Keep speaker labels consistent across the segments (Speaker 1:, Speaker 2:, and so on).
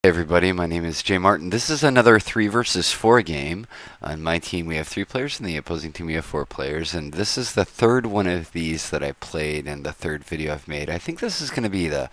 Speaker 1: Hey everybody, my name is jmartin. This is another 3 versus 4 game. On my team we have 3 players, and the opposing team we have 4 players, and this is the third one of these that I played and the third video I've made. I think this is going to be the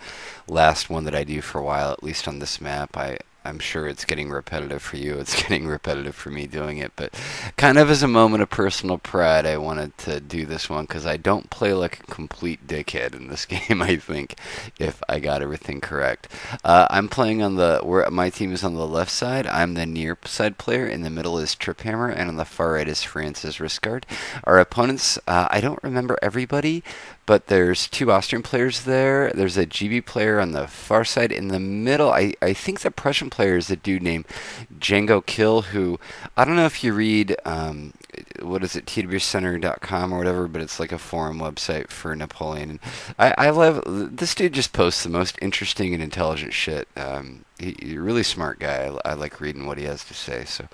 Speaker 1: last one that I do for a while, at least on this map. I'm sure it's getting repetitive for you. It's getting repetitive for me doing it, but kind of as a moment of personal pride, I wanted to do this one because I don't play like a complete dickhead in this game, I think, if I got everything correct. I'm playing on where my team is on the left side. I'm the near side player. In the middle is Triphammer, and on the far right is France's Risquard. Our opponents, I don't remember everybody, but there's 2 Austrian players there. There's a GB player on the far side. In the middle, I think the Prussian player is a dude named Django Kill, who, I don't know if you read, what is it, twcenter.com or whatever, but it's like a forum website for Napoleon. And I love, this dude just posts the most interesting and intelligent shit. He's a really smart guy. I like reading what he has to say. So,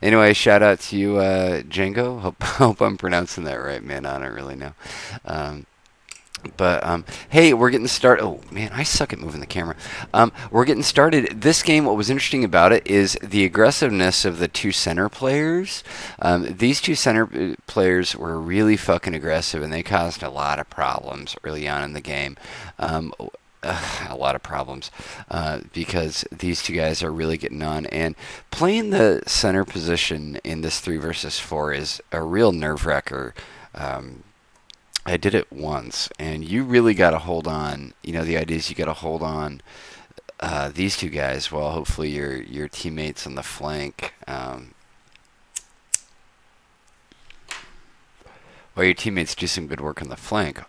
Speaker 1: anyway, shout out to you, Django. Hope I'm pronouncing that right, man. I don't really know. But hey, we're getting started. Oh man, I suck at moving the camera. We're getting started. This game, what was interesting about it is the aggressiveness of the 2 center players. These 2 center players were really fucking aggressive, and they caused a lot of problems early on in the game. A lot of problems because these 2 guys are really getting on, and playing the center position in this 3 versus 4 is a real nerve-wracker. I did it once, and you really got to hold on. You know, the idea is you got to hold on these 2 guys while hopefully your teammates on the flank, while your teammates do some good work on the flank.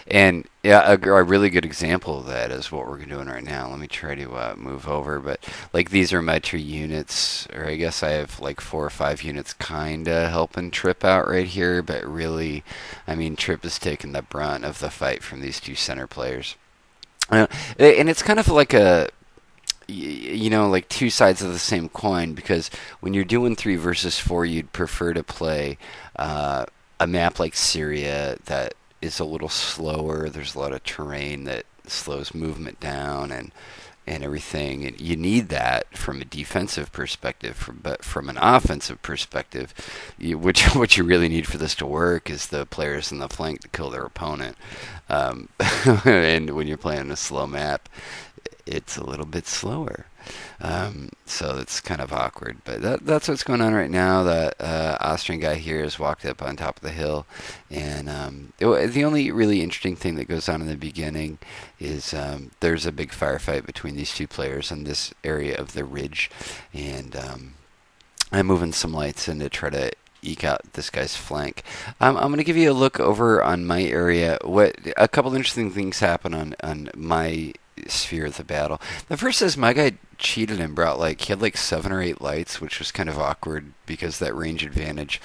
Speaker 1: And yeah, a really good example of that is what we're doing right now. Let me try to move over, but like these are my 2 units, or I guess I have like 4 or 5 units kinda helping Trip out right here, but really, I mean, Trip is taking the brunt of the fight from these 2 center players. And it's kind of like you know, like 2 sides of the same coin, because when you're doing 3 versus 4, you'd prefer to play a map like Syria that is a little slower. There's a lot of terrain that slows movement down and everything. And you need that from a defensive perspective, but from an offensive perspective, what you really need for this to work is the players in the flank to kill their opponent. And when you're playing a slow map, it's a little bit slower. So it's kind of awkward, but that's what's going on right now. That Austrian guy here has walked up on top of the hill, and the only really interesting thing that goes on in the beginning is there's a big firefight between these 2 players in this area of the ridge, and I'm moving some lights in to try to eke out this guy's flank. I'm going to give you a look over on my area. A couple interesting things happen on my sphere of the battle. The first is my guy cheated and brought he had like 7 or 8 lights, which was kind of awkward because that range advantage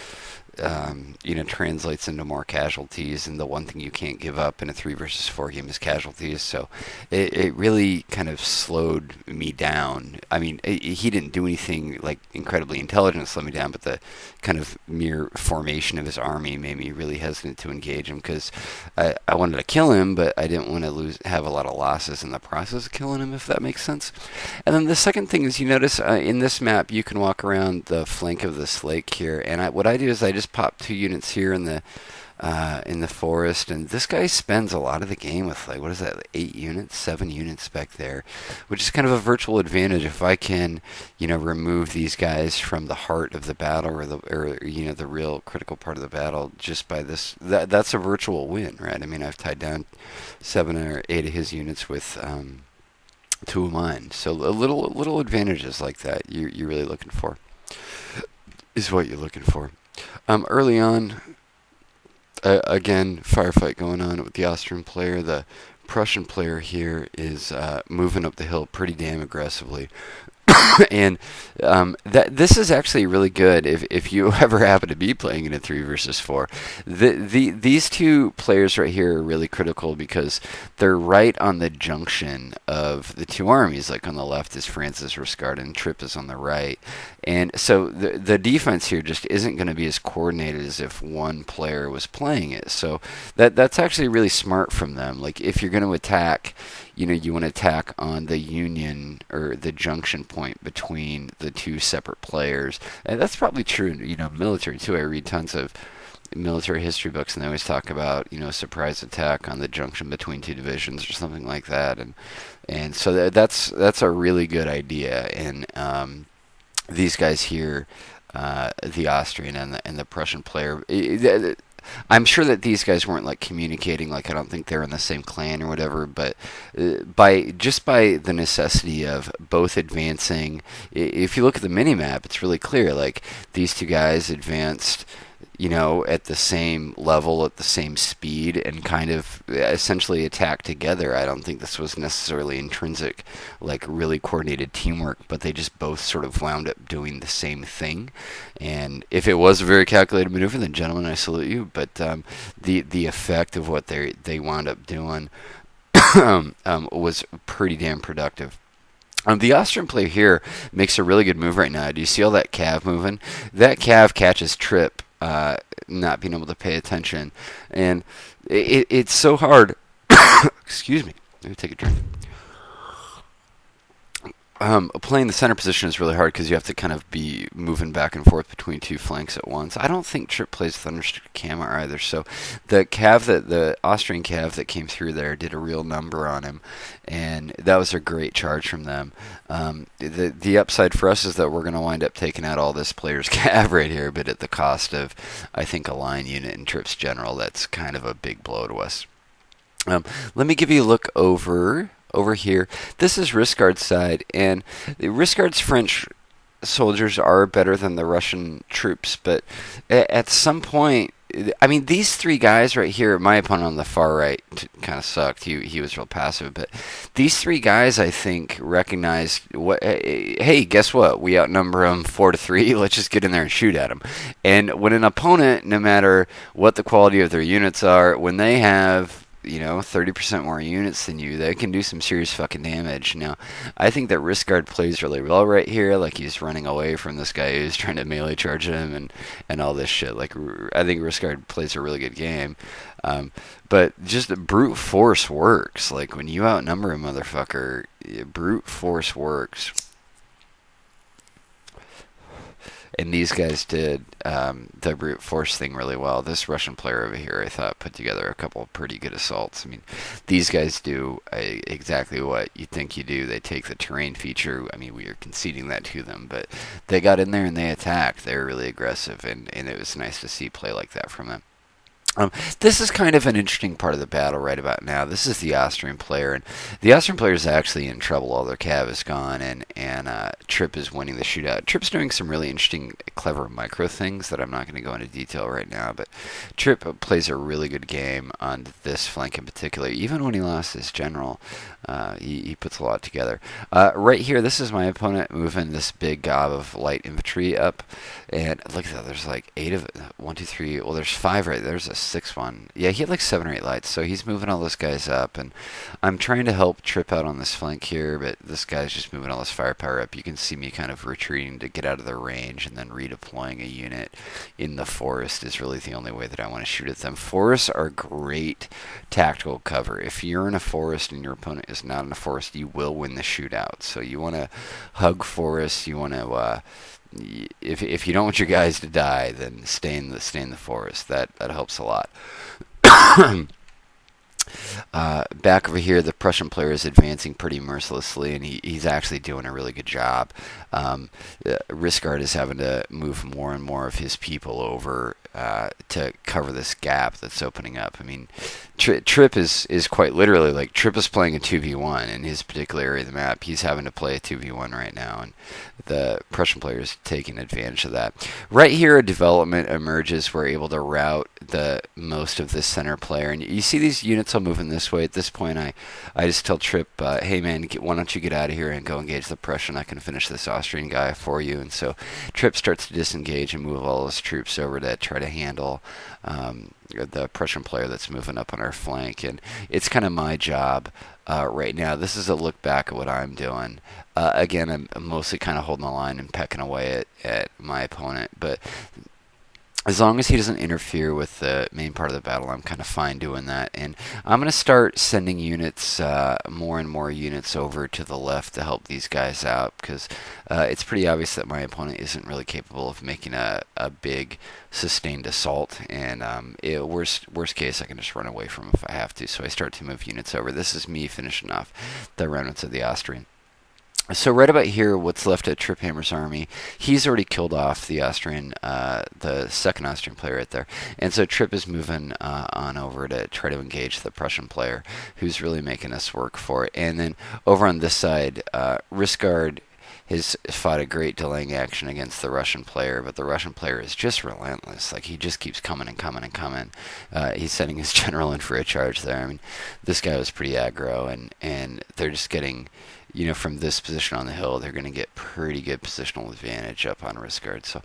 Speaker 1: you know, translates into more casualties, and the one thing you can't give up in a 3 versus 4 game is casualties. So it really kind of slowed me down. I mean, he didn't do anything like incredibly intelligent to slow me down, but the kind of mere formation of his army made me really hesitant to engage him, because I wanted to kill him, but I didn't want to have a lot of losses in the process of killing him, if that makes sense. And then the second thing is, you notice in this map you can walk around the flank of this lake here, and what I do is I just pop 2 units here in the forest, and this guy spends a lot of the game with like, what is that, 8 units, 7 units back there, which is kind of a virtual advantage if I can, you know, remove these guys from the heart of the battle, or you know, the real critical part of the battle, just by this. That's a virtual win, right? I mean, I've tied down 7 or 8 of his units with 2 of mine, so a little advantages like that you're really looking for is what you're looking for. Early on, again, firefight going on with the Austrian player. The Prussian player here is moving up the hill pretty damn aggressively. And this is actually really good if you ever happen to be playing in a 3 versus 4. These 2 players right here are really critical because they're right on the junction of the 2 armies. Like on the left is France's Risquard and Trip is on the right. And so the defense here just isn't going to be as coordinated as if one player was playing it. So that's actually really smart from them. Like if you're going to attack, you want to attack on the union or the junction point between the two separate players. And that's probably true in, military too. I read tons of military history books, and they always talk about, surprise attack on the junction between two divisions or something like that. And so that's a really good idea. And these guys here, the Austrian and the Prussian player, I'm sure that these guys weren't like communicating. Like, I don't think they're in the same clan or whatever. But by the necessity of both advancing, if you look at the mini map, it's really clear. Like, these two guys advanced, at the same level, at the same speed, and kind of essentially attacked together. I don't think this was necessarily intrinsic, like really coordinated teamwork, but they just both sort of wound up doing the same thing. And if it was a very calculated maneuver, then gentlemen, I salute you. But the effect of what they wound up doing was pretty damn productive. The Austrian player here makes a really good move right now. Do you see all that cav moving? That cav catches Trip not being able to pay attention. And it's so hard. Excuse me. Let me take a drink. Playing the center position is really hard because you have to kind of be moving back and forth between two flanks at once. I don't think Trip plays with unrestricted camera either, so the Austrian cav that came through there did a real number on him, and that was a great charge from them. The upside for us is that we're going to wind up taking out all this player's cav right here, but at the cost of, I think, a line unit and Trip's general. That's kind of a big blow to us. Let me give you a look over here. This is Risquard's side, and Risquard's French soldiers are better than the Russian troops, but at some point, I mean, these three guys right here, my opponent on the far right kind of sucked. He was real passive, but these three guys, I think, recognized hey, guess what? We outnumber them 4-3. Let's just get in there and shoot at them. And when an opponent, no matter what the quality of their units are, when they have 30% more units than you, they can do some serious fucking damage. Now, I think that Risquard plays really well right here. Like, he's running away from this guy who's trying to melee charge him and all this shit. Like, I think Risquard plays a really good game. But just brute force works. Like, when you outnumber a motherfucker, brute force works. And these guys did the brute force thing really well. This Russian player over here, I thought, put together a couple of pretty good assaults. I mean, these guys do exactly what you think you do. They take the terrain feature. I mean, we are conceding that to them, but they got in there and they attacked. They were really aggressive, and it was nice to see play like that from them. This is kind of an interesting part of the battle right about now. This is the Austrian player, and the Austrian player is actually in trouble. All their cav is gone, and Trip is winning the shootout. Trip's doing some really interesting, clever micro things that I'm not going to go into detail right now, but Trip plays a really good game on this flank in particular. Even when he lost his general, he puts a lot together. Right here, this is my opponent moving this big gob of light infantry up, and look at that. There's like 8 of it. 1, 2, 3. Well, there's 5 right there. There's a 6th one. Yeah, he had like 7 or 8 lights, so he's moving all those guys up, and I'm trying to help Trip out on this flank here, but this guy's just moving all this firepower up. You can see me kind of retreating to get out of their range, and then redeploying a unit in the forest is really the only way that I want to shoot at them. Forests are great tactical cover. If you're in a forest and your opponent is not in a forest, you will win the shootout. So you want to hug forests. You want to if you don't want your guys to die, then stay in the forest. That helps a lot. Back over here, the Prussian player is advancing pretty mercilessly, and he's actually doing a really good job. Risquard is having to move more and more of his people over to cover this gap that's opening up. I mean, Trip is quite literally, like, Trip is playing a 2v1 in his particular area of the map. He's having to play a 2v1 right now, and the Prussian player is taking advantage of that. Right here, a development emerges. We're able to route the most of this center player, and you see these units all moving this way. At this point, I just tell Trip, hey man, why don't you get out of here and go engage the Prussian? I can finish this Austrian guy for you. And so Trip starts to disengage and move all his troops over to try to handle the Prussian player that's moving up on our flank. And it's kind of my job right now. This is a look back at what I'm doing. Again, I'm mostly kind of holding the line and pecking away at my opponent, but as long as he doesn't interfere with the main part of the battle, I'm kind of fine doing that. And I'm going to start sending units, more and more units over to the left to help these guys out, because it's pretty obvious that my opponent isn't really capable of making a big sustained assault. And worst case, I can just run away from him if I have to. So I start to move units over. This is me finishing off the remnants of the Austrian. So right about here, what's left of Triphammer's army, he's already killed off the Austrian, the second Austrian player right there. And so Trip is moving on over to try to engage the Prussian player, who's really making us work for it. And then over on this side, Risquard has fought a great delaying action against the Russian player, but the Russian player is just relentless. Like, he just keeps coming and coming and coming. He's sending his general in for a charge there. I mean, this guy was pretty aggro, and they're just getting, you know, from this position on the hill, they're going to get pretty good positional advantage up on Risquard. So,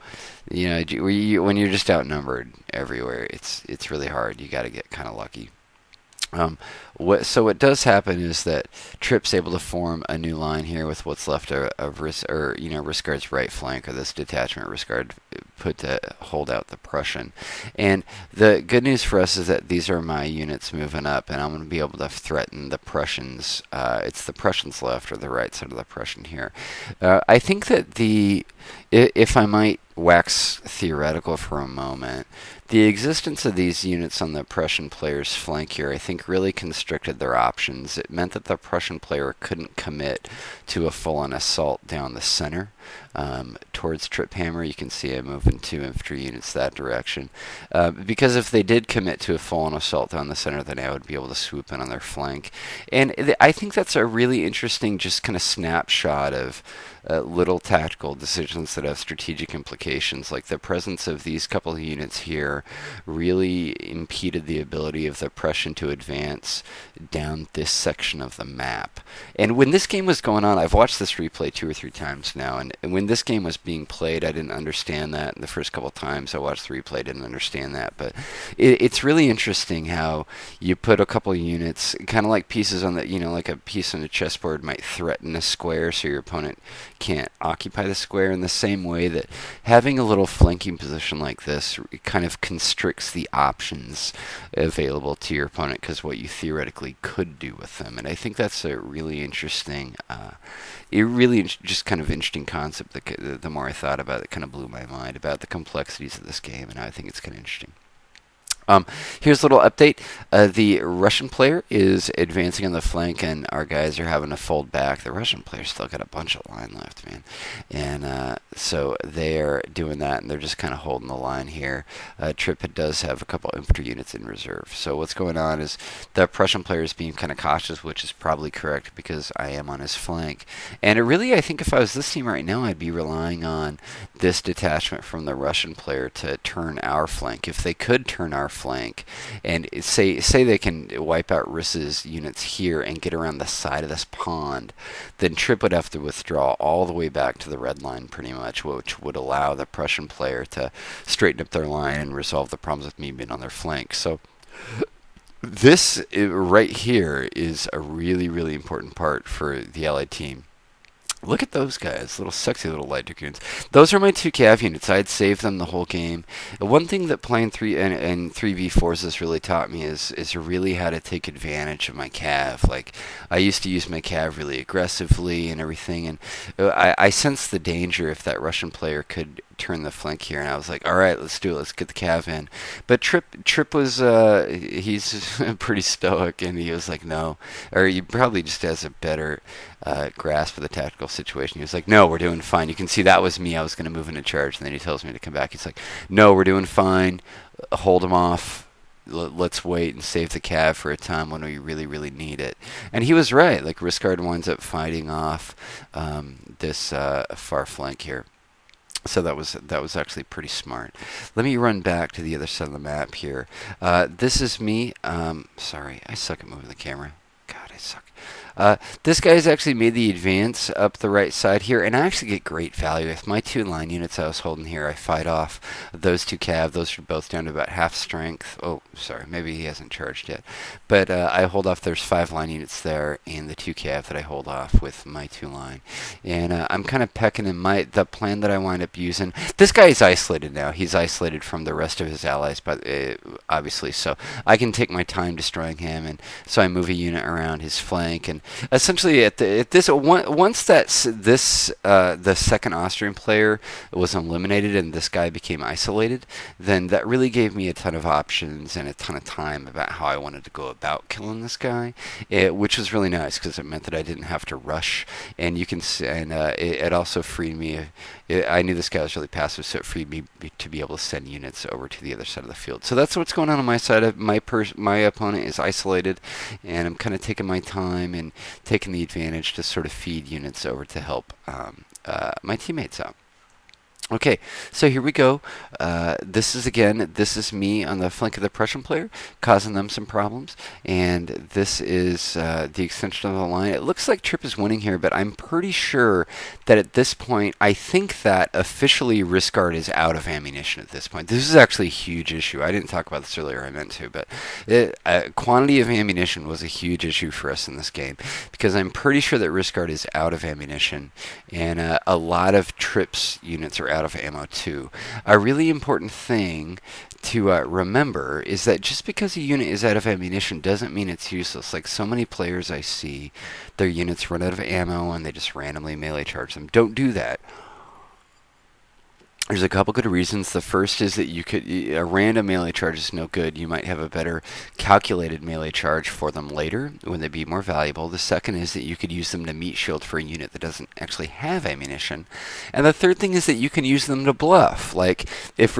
Speaker 1: you know, when you're just outnumbered everywhere, it's really hard. You got to get kind of lucky. What does happen is that Trip's able to form a new line here with what's left of Risquard's right flank, or this detachment Risquard put to hold out the Prussian. And the good news for us is that these are my units moving up, and I'm going to be able to threaten the Prussians. It's the Prussians left, or the right side of the Prussian here. I think that if I might wax theoretical for a moment, the existence of these units on the Prussian player's flank here, I think, really constricted their options. It meant that the Prussian player couldn't commit to a full-on assault down the center towards Triphammer. You can see I'm moving 2 infantry units that direction. Because if they did commit to a full-on assault down the center, then I would be able to swoop in on their flank. And I think that's a really interesting just kind of snapshot of little tactical decisions that have strategic implications. Like, the presence of these couple of units here really impeded the ability of the Prussian to advance down this section of the map. And when this game was going on, I've watched this replay 2 or 3 times now, and when this game was being played, I didn't understand that. And the first couple of times I watched the replay, I didn't understand that. But it's really interesting how you put a couple of units, kind of like pieces on the, you know, like a piece on a chessboard might threaten a square so your opponent can't occupy the square, in the same way that having a little flanking position like this kind of constricts the options available to your opponent, because what you theoretically could do with them. And I think that's a really interesting, just kind of interesting concept. That the more I thought about it, it kind of blew my mind about the complexities of this game, and I think it's kind of interesting. Here's a little update. The Russian player is advancing on the flank, and our guys are having to fold back. The Russian player's still got a bunch of line left, man. And so they're doing that, and they're just kind of holding the line here. Trip does have a couple infantry units in reserve. So what's going on is the Prussian player is being kind of cautious, which is probably correct, because I am on his flank. And really, I think if I was this team right now, I'd be relying on this detachment from the Russian player to turn our flank. If they could turn our flank, and say they can wipe out Riss's units here and get around the side of this pond, then Trip would have to withdraw all the way back to the red line pretty much, which would allow the Prussian player to straighten up their line and resolve the problems with me being on their flank. So this right here is a really, really important part for the Allied team. Look at those guys, little sexy little light dragoons. Those are my 2 cav units. I'd saved them the whole game. One thing that playing 3v4s has really taught me is really how to take advantage of my cav. Like, I used to use my cav really aggressively and everything, and I sensed the danger if that Russian player could turn the flank here, and I was like, all right, let's do it, let's get the cav in. But Trip was he's pretty stoic, and he was like, no, or he probably just has a better grasp of the tactical situation. He was like, no, we're doing fine. You can see that was me. I was going to move into charge, and then he tells me to come back. He's like, no, we're doing fine, hold him off, let's wait and save the cav for a time when we really, really need it. And he was right. Like, Risquard winds up fighting off this far flank here. So that was actually pretty smart. Let me run back to the other side of the map here. This is me. Sorry, I suck at moving the camera. God, I suck. This guy's actually made the advance up the right side here, and I actually get great value. With my 2 line units I was holding here, I fight off those 2 cav. Those are both down to about half strength. Oh, sorry, maybe he hasn't charged yet. But I hold off, there's 5 line units there, and the 2 cav that I hold off with my 2 line. And I'm kind of pecking in the plan that I wind up using. This guy is isolated now. He's isolated from the rest of his allies, but obviously, so I can take my time destroying him, and so I move a unit around his flank, and essentially once the second Austrian player was eliminated and this guy became isolated, then that really gave me a ton of options and a ton of time about how I wanted to go about killing this guy, which was really nice because it meant that I didn't have to rush, and it also freed me. I knew this guy was really passive, so it freed me to be able to send units over to the other side of the field. So that's what's going on my side. My opponent is isolated, and I'm kind of taking my time and taking the advantage to sort of feed units over to help my teammates out. Okay, so here we go. This is me on the flank of the Prussian player, causing them some problems. And this is the extension of the line. It looks like Trip is winning here, but I'm pretty sure that at this point, I think that officially risquard is out of ammunition at this point. This is actually a huge issue. I didn't talk about this earlier, I meant to, but quantity of ammunition was a huge issue for us in this game, because I'm pretty sure that risquard is out of ammunition, and a lot of Trip's units are out of ammo too. A really important thing to remember is that just because a unit is out of ammunition doesn't mean it's useless. Like so many players I see, their units run out of ammo and they just randomly melee charge them. Don't do that. There's a couple good reasons. The first is that a random melee charge is no good. You might have a better calculated melee charge for them later when they'd be more valuable. The second is that you could use them to meat shield for a unit that doesn't actually have ammunition. And the third thing is that you can use them to bluff. Like if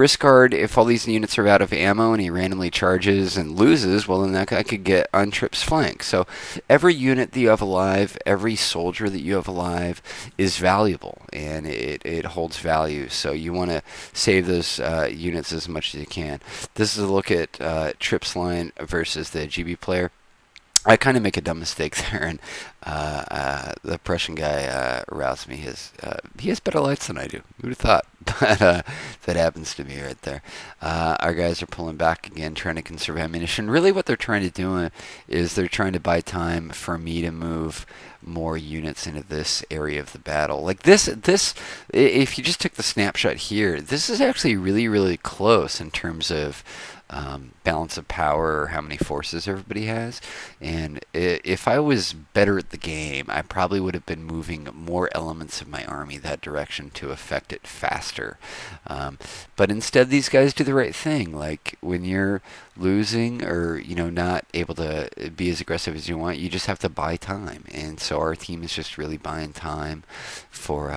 Speaker 1: all these units are out of ammo and he randomly charges and loses, well then that guy could get on Trip's flank. So every unit that you have alive, every soldier that you have alive is valuable, and it holds value. So you want to save those units as much as you can. This is a look at Trip's line versus the GB player. I kind of make a dumb mistake there, and the Prussian guy roused me. He has better lights than I do. Who'd have thought? But that happens to me right there. Our guys are pulling back again, trying to conserve ammunition. Really what they're trying to do is they're trying to buy time for me to move more units into this area of the battle. Like this, if you just took the snapshot here, this is actually really, really close in terms of balance of power or how many forces everybody has. And if I was better at the game, I probably would have been moving more elements of my army that direction to affect it faster. But instead, these guys do the right thing. Like when you're losing or not able to be as aggressive as you want, you just have to buy time. And so our team is just really buying time for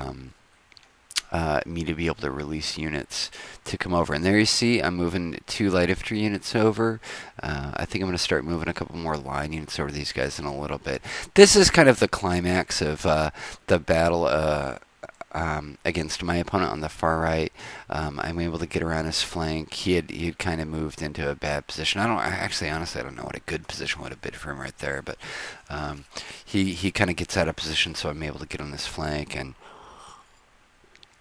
Speaker 1: me to be able to release units to come over. And there you see I'm moving 2 light infantry units over. I think I'm going to start moving a couple more line units over these guys in a little bit. This is kind of the climax of the battle against my opponent on the far right. I'm able to get around his flank. He had kind of moved into a bad position. Honestly, I don't know what a good position would have been for him right there, but he kind of gets out of position, so I'm able to get on this flank, and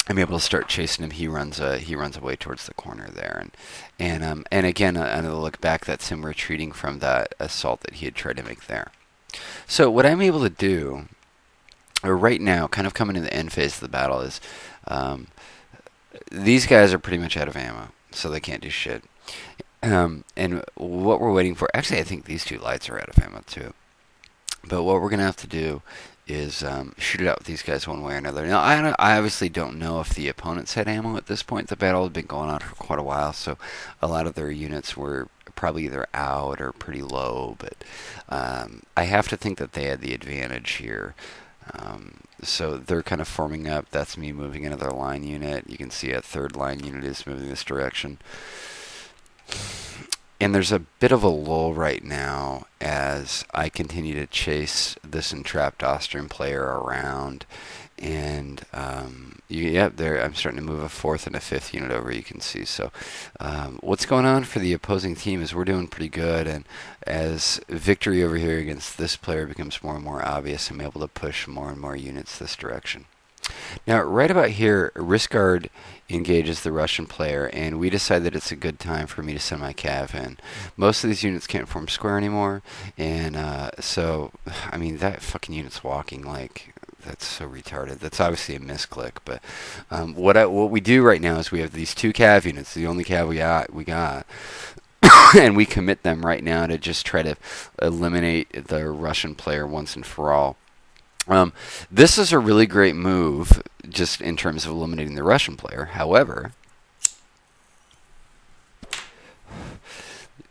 Speaker 1: I'm able to start chasing him. He runs away towards the corner there, and again, another look back, that's him retreating from that assault that he had tried to make there. So what I'm able to do right now, kind of coming to the end phase of the battle, is these guys are pretty much out of ammo, so they can't do shit. And what we're waiting for, actually, I think these 2 lights are out of ammo too. But what we're gonna have to do is shoot it out with these guys one way or another. Now, I obviously don't know if the opponents had ammo at this point. The battle had been going on for quite a while, so a lot of their units were probably either out or pretty low, but I have to think that they had the advantage here. So they're kind of forming up. That's me moving another line unit. You can see a 3rd line unit is moving this direction. And there's a bit of a lull right now as I continue to chase this entrapped Austrian player around. And yeah, there I'm starting to move a fourth and a fifth unit over. You can see. So what's going on for the opposing team is we're doing pretty good, and as victory over here against this player becomes more and more obvious, I'm able to push more and more units this direction. Now, right about here, risquard engages the Russian player, and we decide that it's a good time for me to send my cav in. Most of these units can't form square anymore, and so, I mean, that fucking unit's walking like, that's so retarded. That's obviously a misclick, but what we do right now is we have these two cav units, the only cav we got, and we commit them right now to just try to eliminate the Russian player once and for all. This is a really great move just in terms of eliminating the Russian player. However,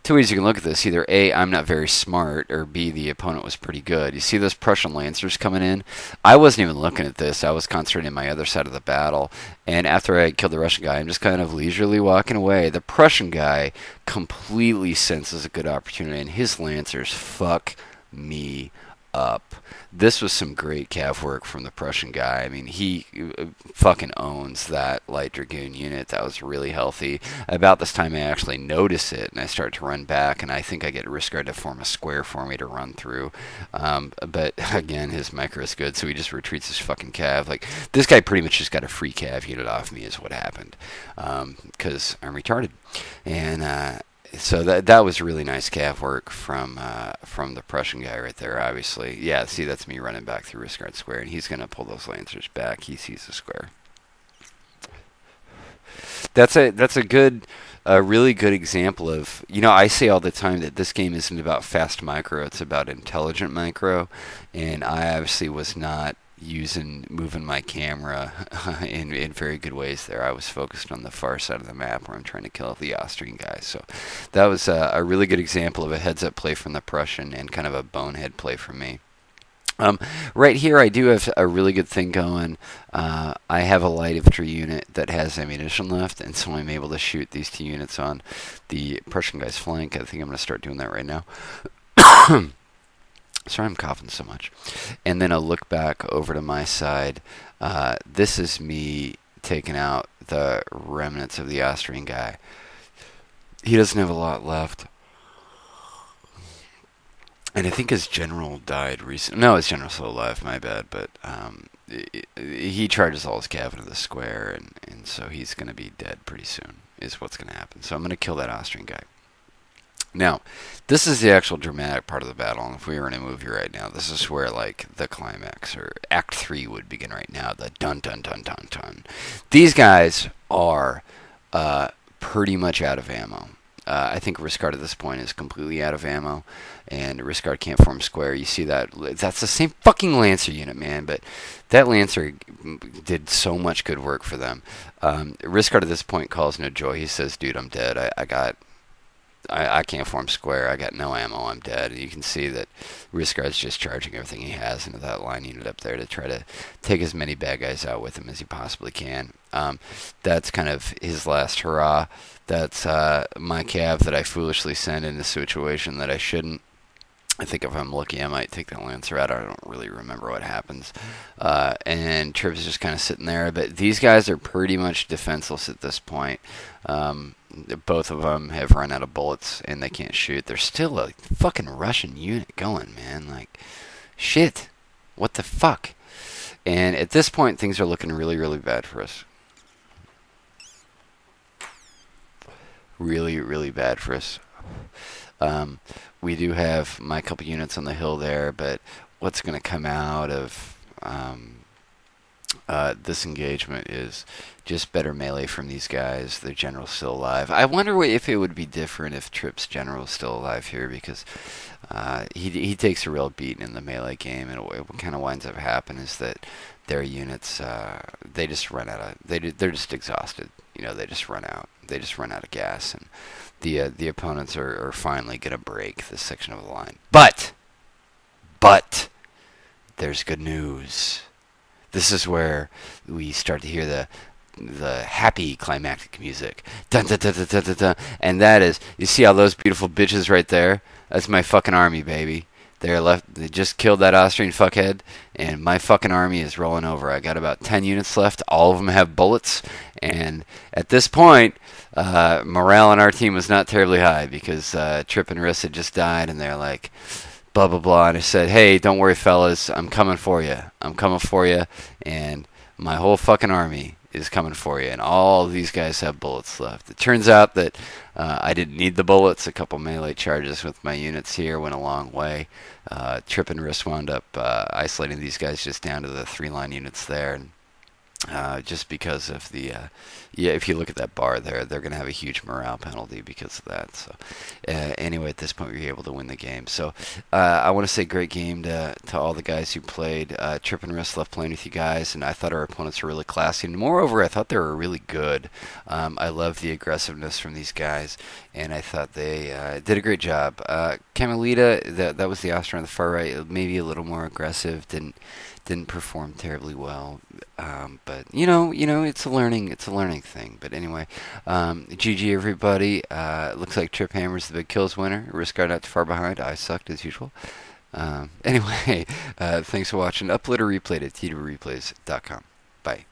Speaker 1: two ways you can look at this. Either A, I'm not very smart, or B, the opponent was pretty good. You see those Prussian Lancers coming in? I wasn't even looking at this. I was concentrating on my other side of the battle. And after I killed the Russian guy, I'm just kind of leisurely walking away. The Prussian guy completely senses a good opportunity, and his Lancers fuck me up. This was some great cav work from the Prussian guy. I mean, he fucking owns that light dragoon unit. That was really healthy. About this time, I actually notice it, and I start to run back, and I think I get risquard to form a square for me to run through. But again, his micro is good, so he just retreats his fucking cav. Like, this guy pretty much just got a free cav unit off me is what happened, because I'm retarded. And so that was really nice cav work from the Prussian guy right there. Obviously, yeah. See, that's me running back through risquard square, and he's gonna pull those Lancers back. He sees the square. That's a good, really good example of, you know, I say all the time that this game isn't about fast micro; it's about intelligent micro, and I obviously was not moving my camera in very good ways there. I was focused on the far side of the map where I'm trying to kill the Austrian guys. So that was a really good example of a heads-up play from the Prussian and kind of a bonehead play from me. Right here I do have a really good thing going. I have a light infantry unit that has ammunition left, and so I'm able to shoot these two units on the Prussian guy's flank. I think I'm going to start doing that right now. Sorry, I'm coughing so much. And then I'll look back over to my side. This is me taking out the remnants of the Austrian guy. He doesn't have a lot left. And I think his general died recently. No, his general's still alive, my bad. But he charges all his cav into the square, and so he's going to be dead pretty soon, is what's going to happen. So I'm going to kill that Austrian guy. Now, this is the actual dramatic part of the battle, and if we were in a movie right now, this is where, like, the climax, or Act 3 would begin right now, the dun-dun-dun-dun-dun. These guys are pretty much out of ammo. I think risquard at this point is completely out of ammo, and risquard can't form square. You see that? That's the same fucking Lancer unit, man, but that Lancer did so much good work for them. Risquard at this point calls no joy. He says, dude, I'm dead. I can't form square. I got no ammo. I'm dead. And you can see that risquard's just charging everything he has into that line unit up there to try to take as many bad guys out with him as he possibly can. That's kind of his last hurrah. That's my cav that I foolishly sent in a situation that I shouldn't. I think if I'm lucky, I might take the Lancer out. I don't really remember what happens. And Trips is just kind of sitting there. But these guys are pretty much defenseless at this point. Both of them have run out of bullets, and they can't shoot. There's still a fucking Russian unit going, man. Like, shit. What the fuck? And at this point, things are looking really, really bad for us. Really, really bad for us. We do have my couple units on the hill there, but what's going to come out of this engagement is just better melee from these guys. Their general's still alive. I wonder if it would be different if Tripp's general is still alive here, because he takes a real beating in the melee game, and what kind of winds up happening is that their units they just run out of they're just exhausted. You know, they just run out. They just run out of gas, and the opponents are finally going to break this section of the line. But there's good news. This is where we start to hear the happy climactic music. Dun, dun, dun, dun, dun, dun, dun. And that is, you see all those beautiful bitches right there? That's my fucking army, baby. They just killed that Austrian fuckhead, and my fucking army is rolling over. I got about 10 units left. All of them have bullets, and at this point, morale on our team was not terribly high because Trip and Riss had just died, and they're like, blah blah blah. And I said, hey, don't worry, fellas, I'm coming for you. I'm coming for you, and my whole fucking army is coming for you, and all of these guys have bullets left. It turns out that I didn't need the bullets. A couple melee charges with my units here went a long way. Trip and Riss wound up isolating these guys just down to the 3-line units there, and just because of the yeah, if you look at that bar there, they're going to have a huge morale penalty because of that. So anyway, at this point, we were able to win the game. So I want to say great game to all the guys who played. Trip and Risk left playing with you guys, and I thought our opponents were really classy. And moreover, I thought they were really good. I love the aggressiveness from these guys, and I thought they did a great job. Camelita, that was the Austrian on the far right, maybe a little more aggressive, didn't perform terribly well, but you know, it's a learning thing. But anyway, GG everybody. Looks like Triphammer's the big kills winner. Risquard not too far behind. I sucked as usual. Anyway, thanks for watching. Upload or replay to twreplays.com. Bye.